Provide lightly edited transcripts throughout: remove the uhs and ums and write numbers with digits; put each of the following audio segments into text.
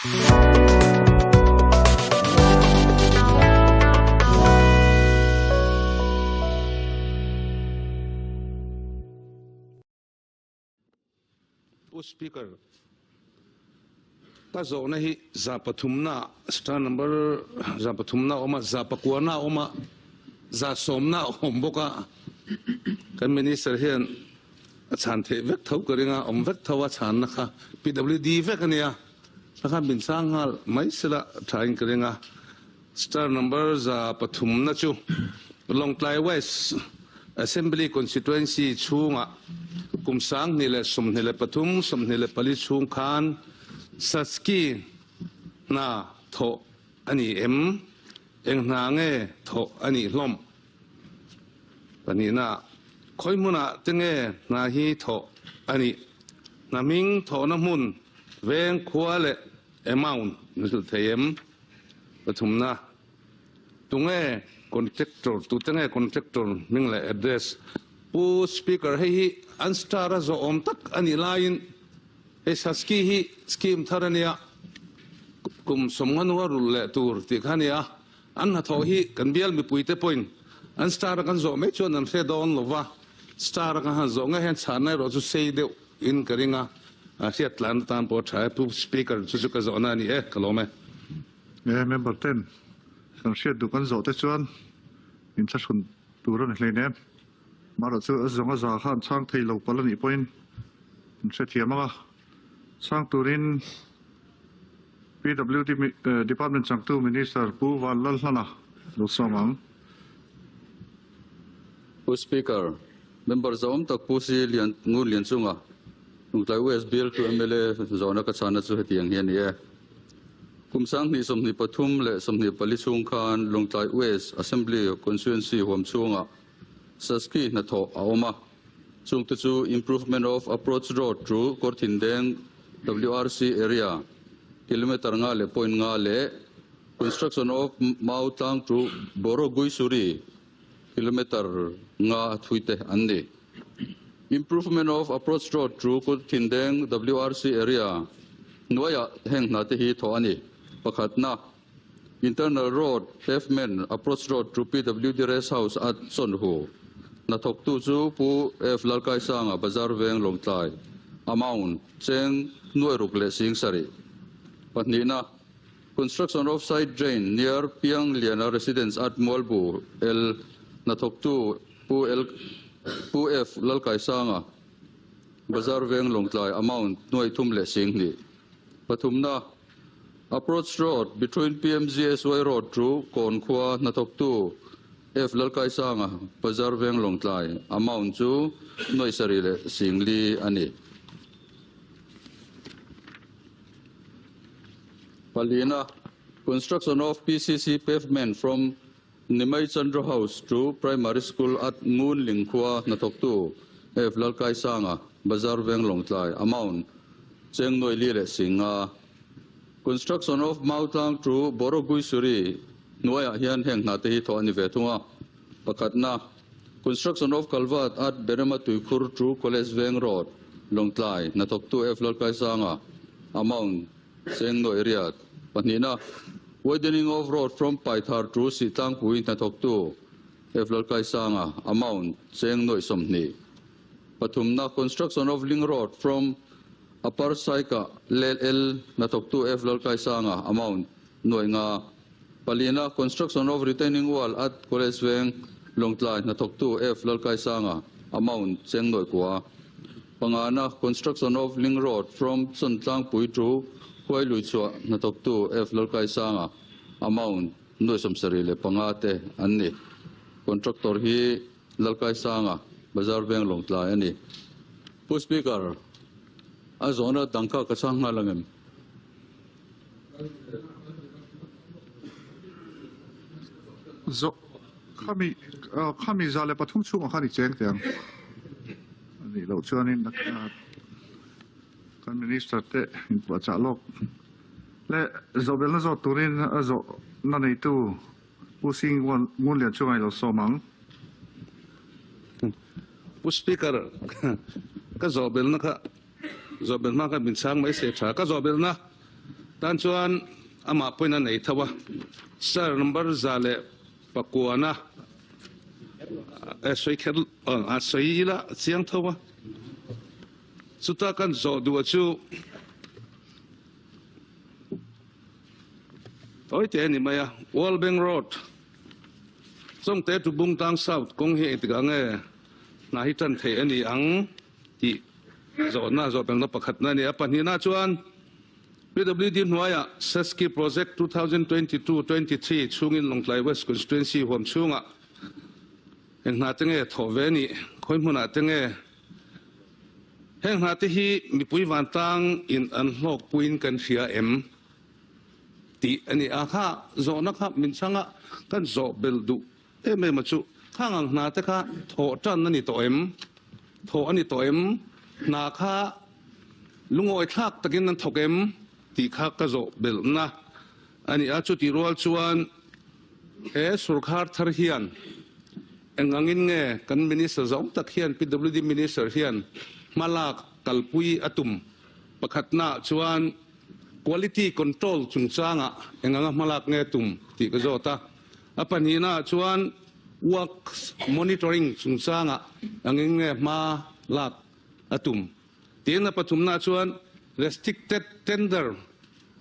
Speaker, ta zo na hi za pathumna star number za pathumna oma za pakwana oma za somna omboka kan minister hian chan the vek thau karinga om vek thawa chan na kha PWD vek ania kha bin sang hal mai sila thain karinga star number za pathumna chu Longtlai West Assembly constituency chunga kumsang nile som nile pathum som nile pali chung khan saski na tho ani em eng na nge tho ani hlom pani na khoi muna tenge na hi tho ani na ming tho na mun veng khwale amount nusul thayem pathum na tunge contractor tu tenge contractor mingle address pu speaker hi anstara zo om tak ani lain e saski hi scheme tharania kum somnganwa rulle tur ti khania an ha tho hi kan bial mi puite point anstara kan zo me chon an se don lova star ka ha zo nga hen chana ro chu sei de in karinga siat lan tan po tha pu speaker chu ka zo na ni e kalome member 10 kan siat du kan zo te chuan in cha chun turon hlene maro chu zonga za khan chang thei lo palani point se thiamanga sang turin PWD department changtu minister pu walal hlana lo somang speaker member zom tak pu si lian ngu lian chunga Longtlai West bill to MLA zona ka chana chu hetiang hian ni kumsang ni som ni pathum le som ni pali chung khan Longtlai West assembly constituency hom chunga saski na tho aoma chung tu chu improvement of approach road through Korthindeng WRC area kilometer nga le point nga le construction of Mautang through Borogui Suri kilometer nga thuite andi improvement of approach road through Korthindeng WRC area noya heng na te hi tho ani pakhat na internal road pavement approach road through PWD rest house at Sonhu na thok tu chu pu F lalkai sanga bazar veng Longtlai amount cheng nuai ruk le sing sari patni na construction of side drain near Piang Liana residence at Molbu el na thok tu pu F lalkai sanga bazar veng Longtlai amount nuai thum le sing ni pathum na approach road between PMGSY road through Konkhwa na thok tu F lalkai sanga bazar veng Longtlai amount chu noi sari le singli ani palina construction of PCC pavement from Nimai Chandra House to primary school at Ngun Lingkhwa na thok tu F lalkai sanga bazar veng Longtlai amount cheng noi li le singa construction of Mautang through Borogui Suri Noya hian heng na te hi tho ani ve thunga pakhat na construction of culvert at Berema Tuikhur through College Veng Road Longtlai na thok tu F lalkai sanga amount seng no area pani na widening of road from Paithar through Sitang Pui na thok tu F lalkai sanga amount seng no somni pathum na construction of Ling Road from Upper Saika LL na thok tu F lalkai sanga amount noi nga palina construction of retaining wall at College Veng Longtlai na thok tu F lalkai sanga amount cheng noi kwa pangana construction of Ling Road from Sontlang Pui to Huai Lui Chua na thok tu F lalkai sanga amount noi somsari le pangate anni contractor hi lalkai sanga bazar Veng Longtlai ani pu speaker azona dangka kasang ngalangem zo khami zale pathum chung khani cheng tiang ani lo chuanin kan minister te in pa cha lok le zobel na zo turin zo na nei tu pusing ngun le chungai lo somang pu speaker ka zobel na ka bin sang mai se tha ka zobel na tan chuan ama poina nei thawa star number zale pakuana soi khel a soi la chiang thawa chuta kan zo du chu oi te ni maya Walbank Road song te tu bung tang south kong he ti ga nge na hi tan the ani ang ti zo na zo peng no pakhat na ni apa ni na chuan PWD Nuaya Saski Project 2022-23 chungin Longlai West Constituency hom chunga eng na tenge thoveni khoi muna tenge heng na te hi mi pui wan tang in an hlok puin kan hria em ti ani a kha zo na kha min changa kan zo bel du em em chu khang na te kha tho tan ani to em tho ani to em na kha lungoi thak takin nan thok em ti kha ka zo bel na ani a chu ti rol chuan e surkhar thar hian engangin nge kan minister zong tak hian PWD minister hian malak kalpui atum pakhatna chuan quality control chungchanga enganga malak nge tum ti ka zota apanina chuan work monitoring chungchanga angin nge ma lak atum tina pathumna chuan restricted tender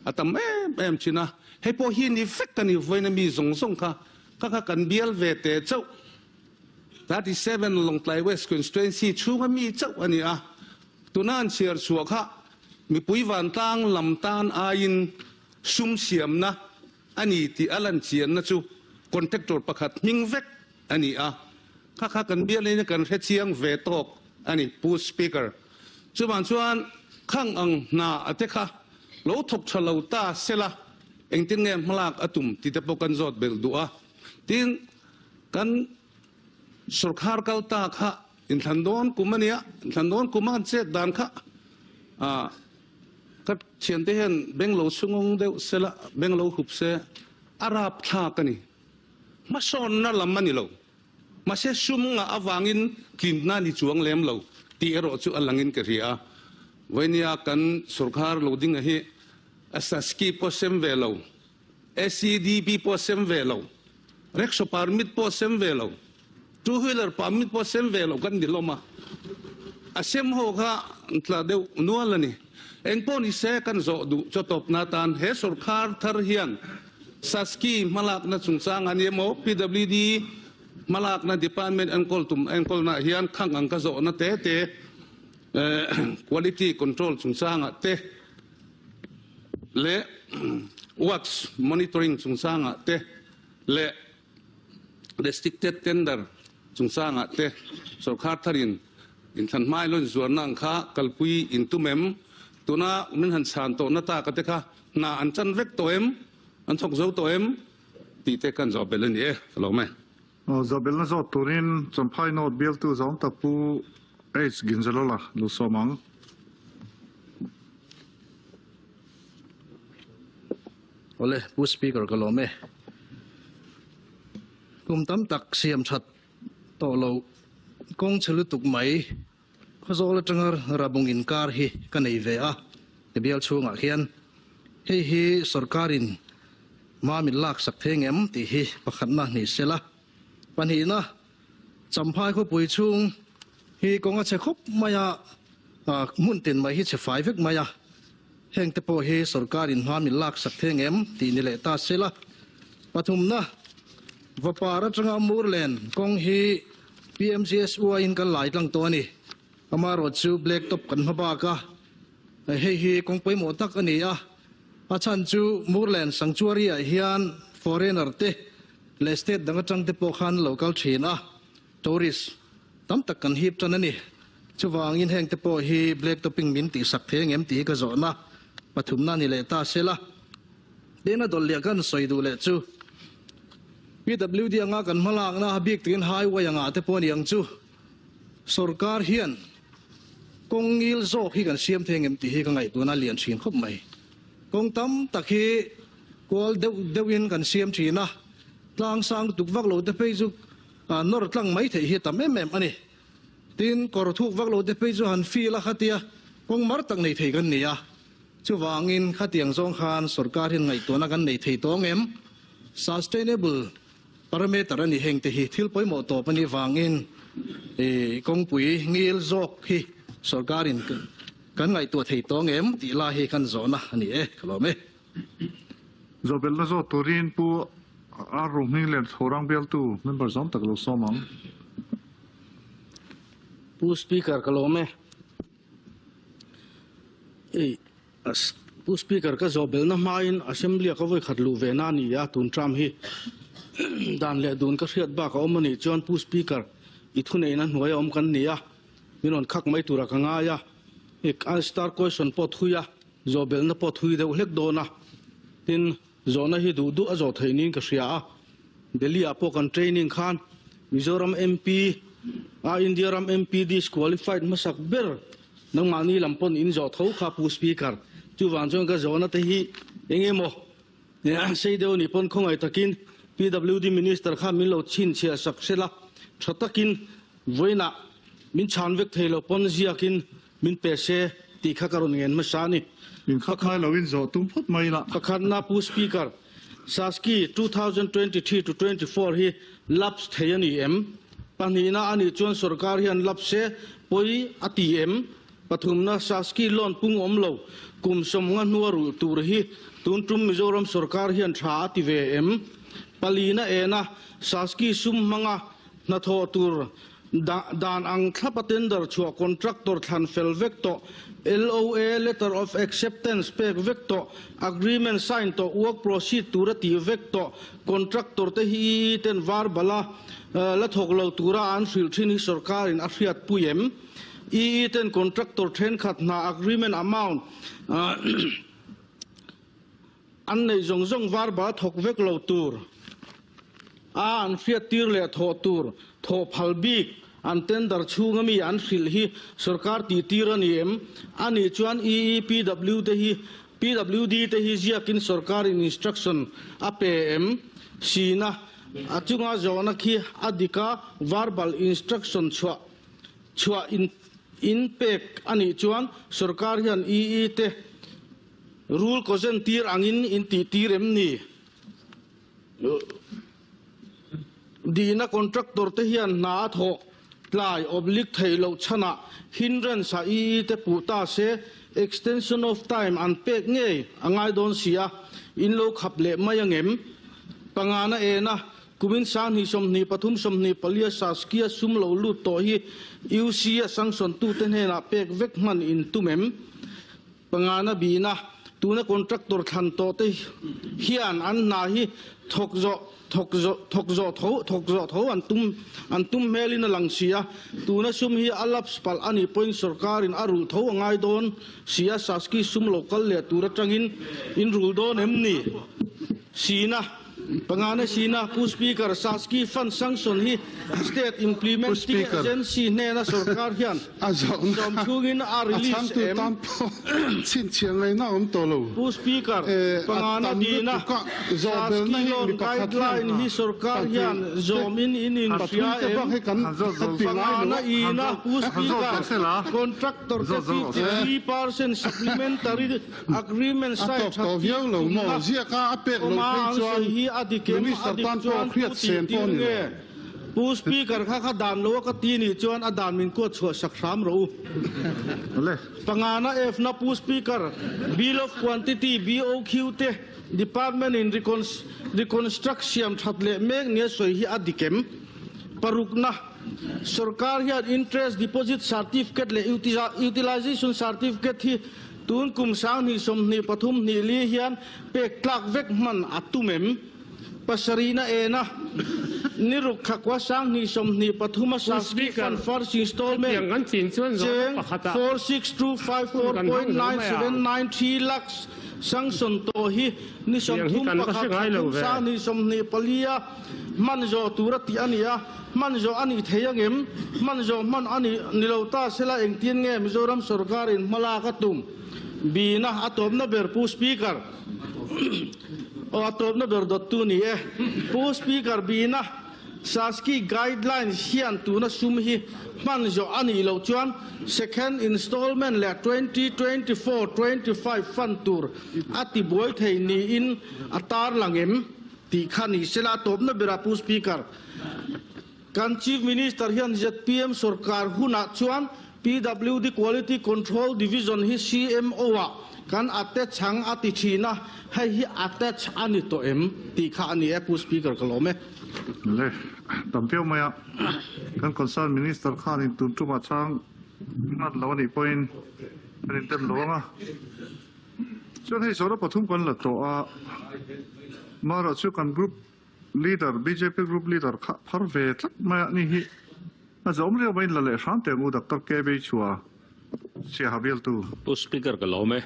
atam em china hepo hi ni fek kan ni voina mi zong zong kha ka kan bial ve te chau 37 Longlai West Constituency chunga mi chau ani a tunan chiar chuak kha mi pui van tang lam tan a in sum siam na ani ti alan chian na chu contractor pakhat ning vek ani a kha kan bial ni kan he chiang ve tok ani pu speaker chuan chuan khang ang na ate kha lo thok thalo ta sela engtin nge malak atum ti te pokan zot bel du'a tin kan sarkar kal ta kha in thandon kumania thandon kuman che dan kha kat chiante hen benglo sungong de sela benglo hupse arab tha kani ma son na lamani lo ma se sum nga awangin kin na ni chuang lem lo ti ero chu alangin ka ria venia kan sarkar loading hi asaski posem velo SCDP posem velo rekso permit posem velo two wheeler permit posem velo kan diloma asem ho kha tla deu nualani engpo ni se kan zo du chotop na tan he sarkar thar hian saski malak na chungchang ani mo PWD malak na department enkol tum enkol na hian khang ang ka zo na te quality control chungchanga te le works monitoring chungchanga te le restricted tender chungchanga te sarkar tharin in than mai lon zuarnang kha kalpui in tumem tuna min han chan to na ta ka te kha na an chan vek to em an thok zo to em ti te kan zo belen ye lo me Zabel na zo turin champhai no bill tu zong tapu H ginzalola lo somang ole pu speaker kalome kum tam tak siam chat to lo kong chelu tuk mai khazol tangar rabung inkar hi kanei ve a te bial chunga khian hi sarkarin ma min lak sak theng em ti hi pakhat na ni sela pani na champhai kho pui chung hi konga che khop maya mun tin mai hi che fai vek maya heng te po hi sarkarin ma min lak sak theng em ti ni le ta sela pathum na vapara changa murlen kong hi PMCS wa in kan lai tlang to ani amaro chu black top kan haba ka hi kong poi mo tak ani a achan chu murlen sanctuary a hian foreigner te le state dang chang te po khan local thina tourist tam tak kan hip chan ani chuwang in heng te po hi black topping min ti sak theng em ti ka zo na pathum na ni le ta sela dena dol lia kan soidu le chu PWD anga kan malak na big tin highway anga te pon yang chu sarkar hian kongil zo hi kan siam theng em ti hi ka ngai tu na lian thin khop mai kong tam takhi kol dewin kan siam thina tlang sang tuk vak lo te pe chu nor tlang mai the hi tam em ani tin kor thuk vak lo te pe chu han fi la khatia kong mar tak nei thei kan nia chu wangin khatiang zong khan sarkar hin ngai to na kan nei thei tong em sustainable parameter ani heng te hi thil poi mo to pani wangin kong pui ngil zok hi sarkarin kan ngai to thei tong em ti la hi kan zona ani khalome zo bel na zo turin pu a roaming len thorang bel tu member zom tak lo somang pu speaker kalome pu speaker ka zo bel na main assembly ka voi khatlu ve na ni ya tun tram hi dan le dun ka hriat ba ka omani chon pu speaker I thunei na hnuai om kan nia minon khak mai tura ka nga ya ek an star question pot huya zo bel na pot hui de hlek do na tin zona hi du du a zo theinin ka hria a delhi apo kan training khan Mizoram MP India Ram MP disqualified masak ber nang mani lampon in zo tho kha pu speaker chu wan chong ka zona te hi engemo ya sei deu ni pon khongai takin PWD minister kha min lo chin chia saksela thatakin voina min chanvek thelo pon ziakin min pese ti kha karon ngen ma sani in kha khai lo in zo tum phut mai la pakhat na pu speaker saski 2023 to 24 hi laps theyani em panina ani chon sarkar hian lapse poi ati em pathumna saski lon pung omlo kum somnga nuaru tur hi tuntum Mizoram sarkar hian tha ati ve em palina ena saski sum manga na tho tur dan ang thlapatender chua contractor than fel vekto LOA letter of acceptance pek vekto agreement sign to work proceed turati vekto contractor te hi ten var bala la thoklo tura an fil thini sarkar in afriat puyem ten contractor then khat na agreement amount an nei zong zong var ba thok veklo tur an fiat tir le tho tur tho phalbik an tender chungami an fil hi sarkar ti tirani em ani chuan PWD te hi ziakin sarkar in instruction apm sina achunga zona khi adika verbal instruction chua in pek ani chuan sarkar hian te rule kozen tir angin in ti tirem ni dina contractor te hian na tho tlai oblique thailo chana hindrance sa te puta se extension of time an pek nge angai don sia in lo khaple mayangem pangana ena kumin san hi somni pathum somni palia saskia sumlo lu to hi uc sanction tu ten hena pek vek man in tumem pangana bina tuna contractor than to te hian an na hi thokzo tho an tum melina langsia tuna sum hi alap spal ani point sarkar in arul tho ngai don sia saski sum local le tura tangin in rul don emni sina pangana sina pu speaker saski fan sanction hi state implementing agency ne na sarkar hian azom thugin a release em chin chiang lai na om tolo pu speaker pangana dina zobel na hi guideline hi sarkar hian zomin in sia em pangana ina pu speaker contractor 3% supplementary agreement site to viau lo mo zia ka apek lo pe chuan adikem chuan pu speaker kha dan lo ka ti ni chuan adan min ko chho sakram ro le pangana f na pu speaker bill of quantity BOQ te department in reconstruction thatle mek ne soi hi adikem parukna sarkar hi interest deposit certificate le utilization certificate hi tun kum sang ni som ni pathum ni li hian pek tlak vek man atumem pasarina ena niruk khakwa sang ni som ni pathuma saski fan first installment yang an chin chuan zo pakhata 46254.9793 lakhs sanction to hi ni som thum pakhat sang ni som ni palia manzo turati ania manzo ani theyangem manzo man ani nilota sela engtien nge Mizoram sarkar in malaka tum bina atobna ber pu speaker o atobna ber dottu ni pu speaker bina Saski guidelines hian tuna sum hi man zo ani lo chuan second installment le 2024-25 fan tur ati boy thei ni in atar langem ti khani sela top na berapu speaker kan chief minister hian ZPM sarkar huna chuan PWD quality control division hi CMO wa kan ate chang ati thina hai hi attach ani to em ti kha ani apu speaker kalome le tam pio maya kan concern minister khan in tun tu ma chang nat law ni point rin tem longa chuan hei zora pathum kan la to a mara chu kan group leader BJP group leader kha phar ve tlat maya ni hi a zom reo bain la le shan te mu dr kb chua sia habil tu speaker kalome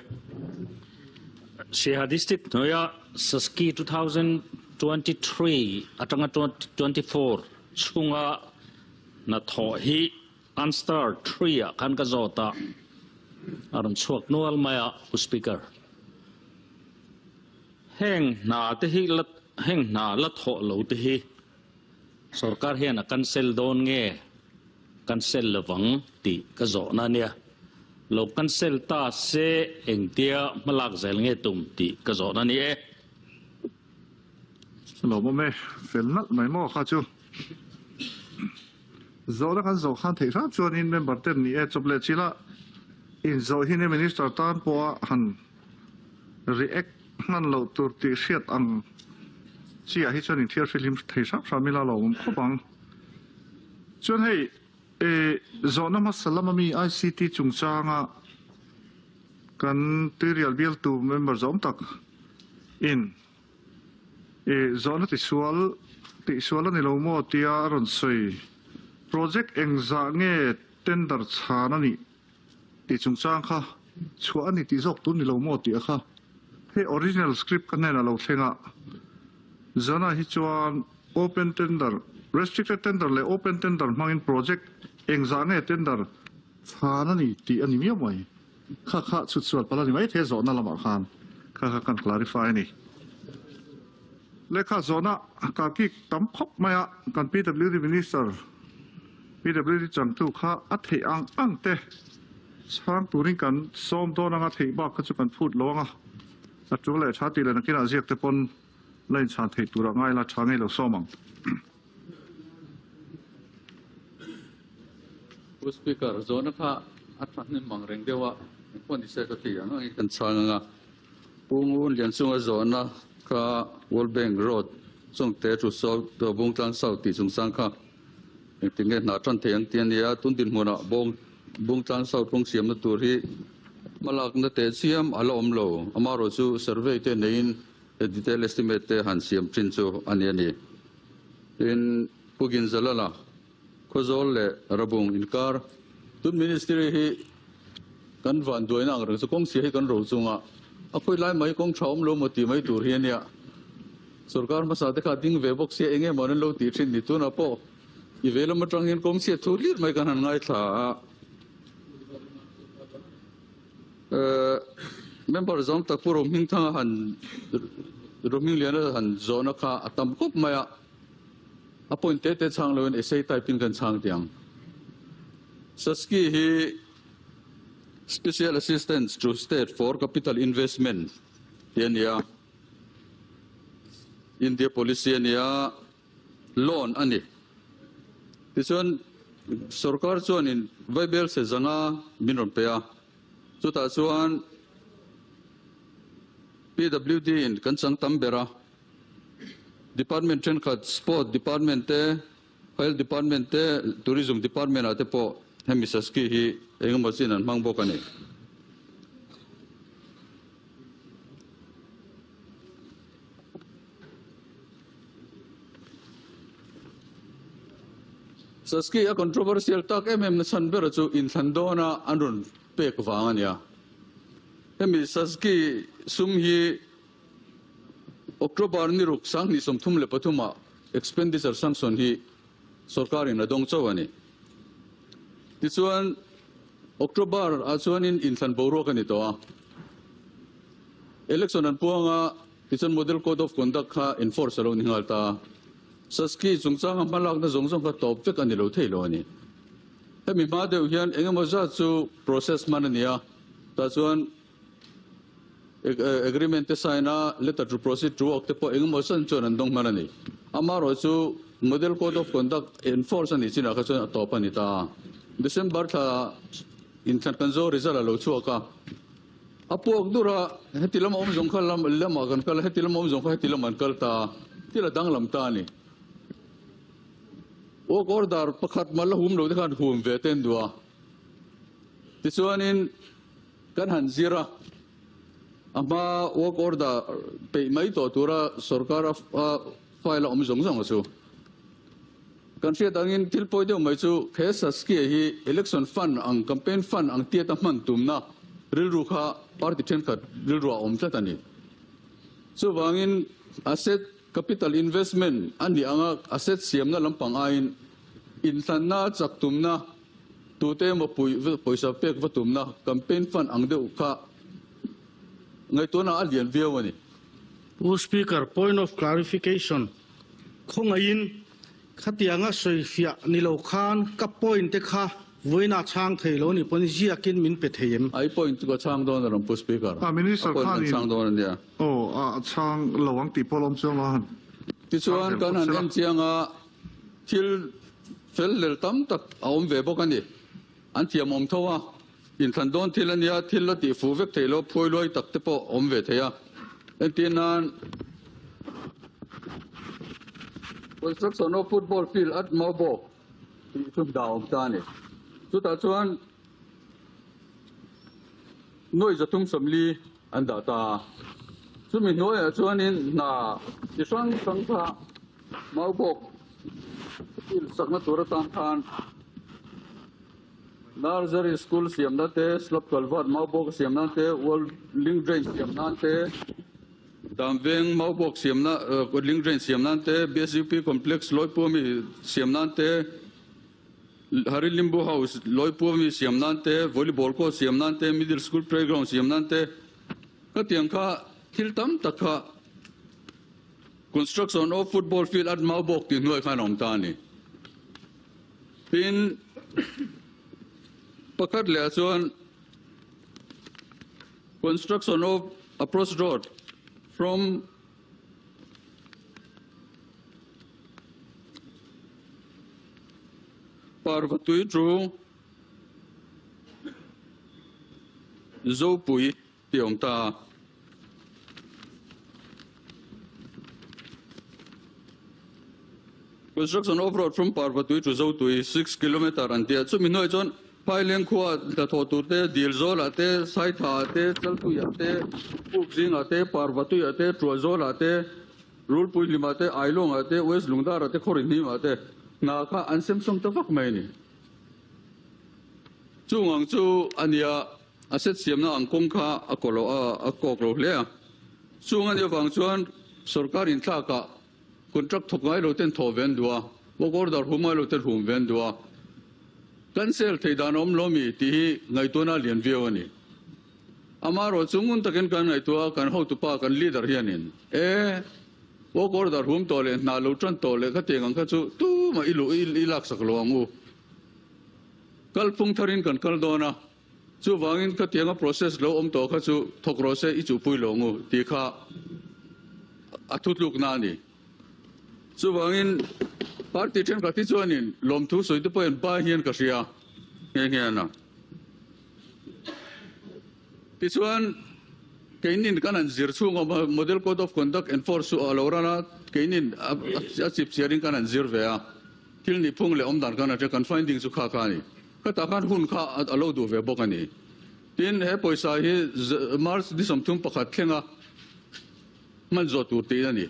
Sheha district noya saski 2023 atanga 2024 chunga na tho hi anstar 3 kan ka zota aron chuak nual maya speaker heng na te hi lat heng na la tho lo te hi sarkar hian cancel don nge cancel lawang ti ka zo na nia lo cancel ta se engtia malak zel nge tum ti ka zo na ni e lo mo me fel nat mai mo kha chu zo la kan zo khan thei ra chuan in member ten ni e chople chila in zo hi ne minister tan po han react han lo tur ti siat ang chia hi chuan in thiar film thei sa mila lo ko bang chuan hei zo na ma salama mi ICT chungchanga kan serial bial tu member zom tak in zona ti sual ni lo mo tia ron soi project engza nge tender chana ni ti chungchang kha chua ni ti zok tu ni lo mo ti kha he original script kan na lo thenga zona hi chuan open tender restricted tender le open tender mangin project engza nge tender chana ni ti ani mi mai kha chut chuat pala ni mai the zona lama khan kha kan clarify ni lekha zona ka ki tam khop maya kan PWD minister PWD chang tu kha athei ang te chang turing kan som do na nga thei ba kha chu kan phut longa atu le chati le na kina ziak te pon lain chan thei tura ngai la changai lo somang speaker zona kha athan ni mangreng dewa kon di se ka ti ang i kan changa pungun lian sunga zona ka World Bank Road chung te chu so do bung tang sau ti chung sang kha tinge na tran theng tian ya tun din mona bung tang sau tung siam na tur hi malak na te siam alom lo amaro chu survey te nein detail estimate te han siam chin chu ani in pugin zalala khozol le rabung inkar tun ministry hi kan van doina ang rang chu kong si hi kan ro chunga akhoi lai mai kong thom lo moti mai tur hian ya sarkar ma sa te kha ding ve box se enge mon lo ti thin ni tu na po i velo ma tang hian kong se thur lir mai kan han ngai tha member zom tak puro ming tha han roming lian han zona kha atam kop maya appointed te chang lo en essay typing kan chang tiang saski hi special assistance to state for capital investment ya India policy ya loan ani tison sarkar chuan in vaibel se zanga minon pe a chuta chuan PWD in kansang tambera department train khat sport department te health department te tourism department ate po hemisaski hi engmasin an mangbo kani saski a controversial tak na sanbera chu in thandona anrun pek wangania hemi saski sum hi October ni ruk sang ni som thum le pathuma expenditure sanction hi sarkar in adong chawani tichuan October a chuan in than boro kani to a election an puanga tichuan model code of conduct kha enforce alo ningal ta saski chungchang amalak na zongzong ka top vek ani lo thei lo ani hemi ma deuh hian engemaw zat chu process man ania ta chuan agreement te sign a letter to proceed to ok te po engemaw san chuan an dong man ani amaro chu model code of conduct enforce ani china ka chuan top ani ta December tha in than kan zo result lo chu ka apuak dura hetilam om zong kha lam lama kan kal hetilam om zong kha hetilam an kal ta tila dang lam ta ni work order pakhat mal hum lo de khan hum ve ten dua ti chuanin kan han zira ama work order pe mai to tura sarkar file om zong zong chu kan sia dangin til poi de mai chu khesas ki hi election fund ang campaign fund ang tia ta man tumna ril ru kha party ten khat ril ru om tla tani chu wangin asset capital investment ani anga asset siam na lampang ain in sanna chak tumna tute mo poisa pek va tumna campaign fund ang de ukha ngai to na alian viawani Speaker, point of clarification. Khongain khatianga soifia nilo khan ka point te kha voina chang theilo ni pon ziakin min pe theyem. ai point ko chang don ram pu speaker Minister Khan chang don dia chang lawang ti polom chong lan ti chuan kan han en chianga thil fel lel tam tak aum ve bokani an tiam om thowa in than don thil ania thil la ti fu vek theilo phoi loi tak te po om ve theya en tinan construction of football field at Maubo ti thum da om ta ni chu ta chuan noi zatum samli an da ta chu mi noi a chuan in na ti sang sang tha Maubo il sakna tura tan khan nursery school siamna te slop kalvat Maubo siamna te world link drain siamna te damveng Maubo siamna link drain siamna te BSUP complex loipomi siamna te Hari Limbu House loipomi siamna te volleyball court siamna te middle school playground siamna te katiang kha thiltam takha construction of football field at Maubo ti noi khan om ta ni pin pakat le chuan construction of approach road from Parvatui to Zopui tiong ta construction of road from Parvatui to Zopui 6 kilometer and there so minoi chon pailen khua ta thotur te dilzol ate saitha ate chalpui ate upjing ate Parvatui ate trozol ate rulpui limate ailong ate west lungdar ate khorini ate na kha ansem som ta fak mai ni chung chu ania aset siamna angkong kha akolo akoklo le chung ania wang chuan sarkar in tha ka contract thokai lo ten thoven dua bogor dar humai lo ten hum ven dua cancel theidanom lomi ti ngai tona lian viawani amaro chungun taken kan ngai tua kan ho tu pa kan leader hianin bogor dar hum tole na lo tran tole ka tengang ka chu tu ma ilu ilak sak lo angu kalpung tharin kan kal dona chu wangin ka tenga process lo om to kha chu thokro se i chu pui lo ngu ti kha athut luk na ni chu wangin party ten ka ti chuanin lom thu soi te poin ba hian ka ria nge na ti chuan keinin kanan zir chunga model code of conduct enforce alorana keinin a chip sharing kanan zir vea til ni phung le om dan kana te kan finding chu kha kha ni ka ta kan hun kha alo du ve bokani tin he poisa hi mars di somthum pakhat thlenga man zo tu te ani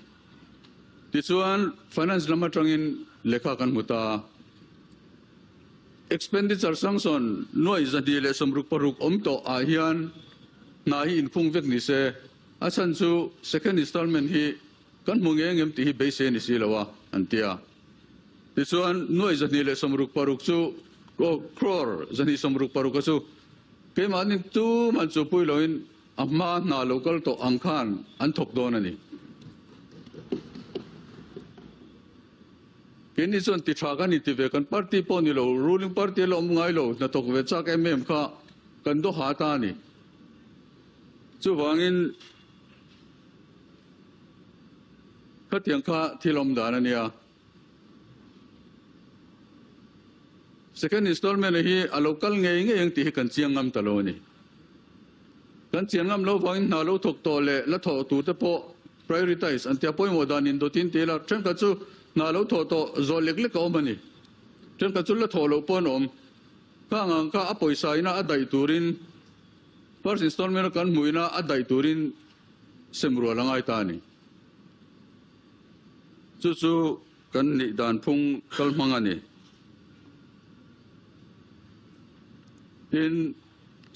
ti chuan finance lama tangin lekha kan muta expenditure sanction noi zadi le somruk paruk om to a hian na hi in khung vek ni se achan chu second installment hi kan munge ngem ti hi base ni silawa antia ti chuan noi zadi le somruk paruk chu crore zani somruk paruk chu ke manin tu man chu pui loin amma na local to angkhan an thok don ani ini chuan ti tha kan ni ti ve kan party pawh ni lo ruling party lo om ngai lo na tok ve chak kha kan do ha ta ni chu wangin kha tiang kha thilom dan ania second installment hi a local ngei eng ti kan chiang ngam ta lo ni kan chiang ngam lo wangin na lo thok to le la tho tu te po prioritize an tia poi modan in do tin te la tren ka chu na lo tho to zo lek lek om ani tren ka chu la tho lo pon om ka ngang ka a poisa ina a dai turin first installment kan muina a dai turin semro langai ta ni chu kan ni dan phung kal mangani in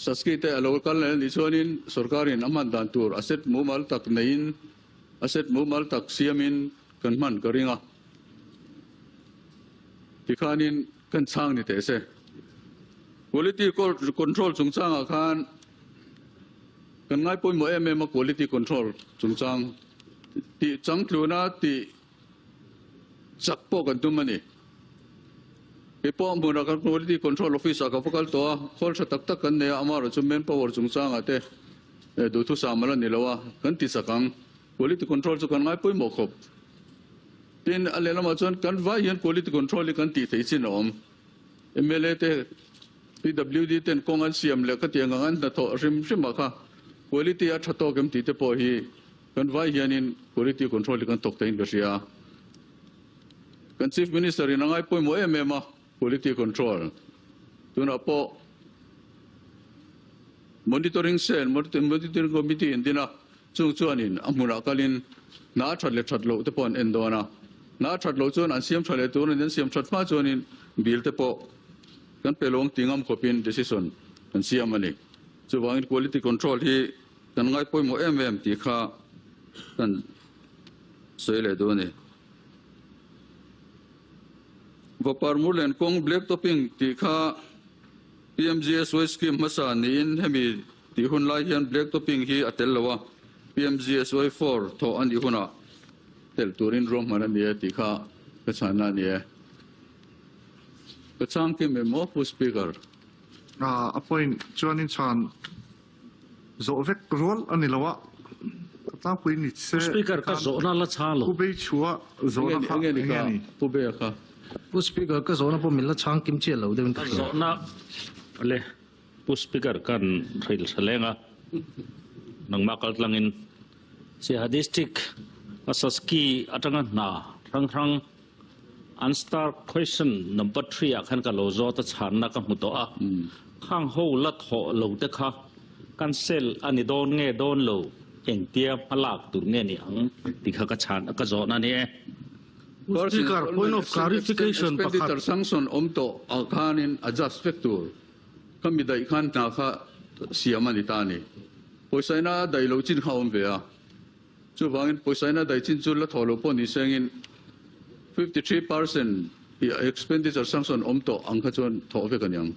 saskite local ni chonin sarkarin aman dan tur asset mumal tak nein asset mumal tak siamin kan man karinga tikhanin kan chang ni te se quality control chungchang akhan kan ngai poi mo em quality control chungchang ti chang tluna ti chakpo kan tumani ipo muna kan quality control office ka focal to hol sa tak tak kan ne amaro chumen power chungchang ate du thu samala nilawa kan ti sakang quality control chu kan ngai poi mo khop tin alela ma chon kan vai yan quality control kan ti thei chin om mla te pwd ten kongan siam le ka tiang ngan na tho rim kha quality a thato kem ti te po hi kan vai yan in quality control kan tok tein ka sia kan chief minister in ngai poi mo em quality control tuna po monitoring cell monitoring committee indina chung chuanin amuna kalin na thatlo te pon endona na thatlo chuan an siam thale tur nen siam thatma chuanin bil te po kan pelong tingam kopin decision an siam ani chuwangin quality control hi kan ngai poi mo em ti kha kan soile do ni vapar mulen kong black topping ti kha PMGSY scheme masa niin hemi ti hun lai hian black topping hi atel lawa PMGSY 4 tho ani huna tel turin rom mana ni ti kha ka chana ni ka chang ke me mo pu speaker appoint chuanin chan zo vek rol ani lawa ta pui ni se speaker ka zo na la cha lo ku be chua zo na kha nge ni ka pu be kha pu speaker ka zo na po min la chang kim che lo de ka zo na le pu speaker kan ril salenga nang makal langin si ha district asaski atanga na rang answer question number 3 akhan ka lo zo ta chan na ka mu to a khang ho la tho lo te kha cancel ani don nge don lo eng tia malak tur nge ni ang ti kha ka chan ka zo na ni Speaker, point of clarification expenditure sanction omto akhanin adjust factor kami dai khan ta kha siamani tani poisaina dai lo chin khaum ve a chu wangin poisaina dai chin chu la tholo po ni sengin 53% expenditure sanction omto angkha chon tho ve kanyang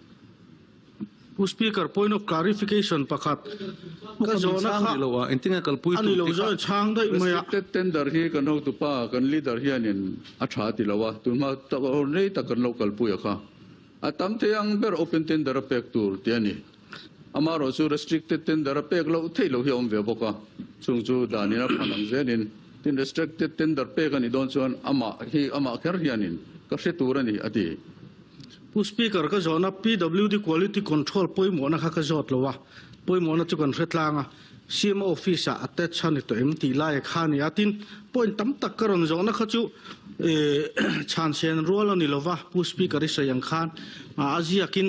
Speaker, point of clarification pakhat ka zo na kha lo wa intinga kalpui ani lo zo chang dai maya restricted tender hi kan ho tu pa kan leader hianin a tha ti lawa tuma ta nei ta kan local pu ya kha atam te ang ber open tender pek tur tiani amaro chu restricted tender pek lo thei lo hi om ve boka chung chu danina phanang zenin tin restricted tender pek ani don chon ama kher hianin ka se turani ati Speaker ka zo na PWD quality control poi mo na kha ka zot lo wa poi mo na chu kan hretlanga CMO office a attach ni to MT lai khani atin point tam tak karon zo na kha chu chan sen role ani lo wa Speaker ri sayang khan azia kin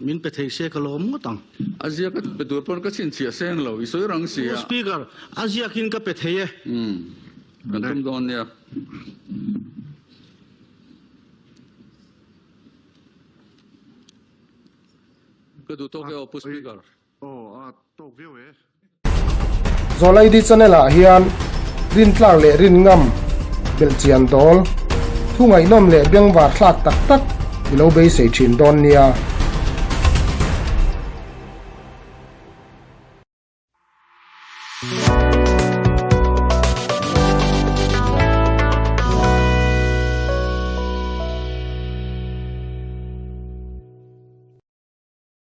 min pe thei se ka lo mo tang azia ka bedur pon ka chin chia seng lo isoi rang sia Speaker azia kin ka pe thei kan tum don ya ka du to ke op speaker to view zolai di chanela hian rin tlang le rin ngam bel chian dol thungai nom le beng war thlak tak tak ilo be sei thin don nia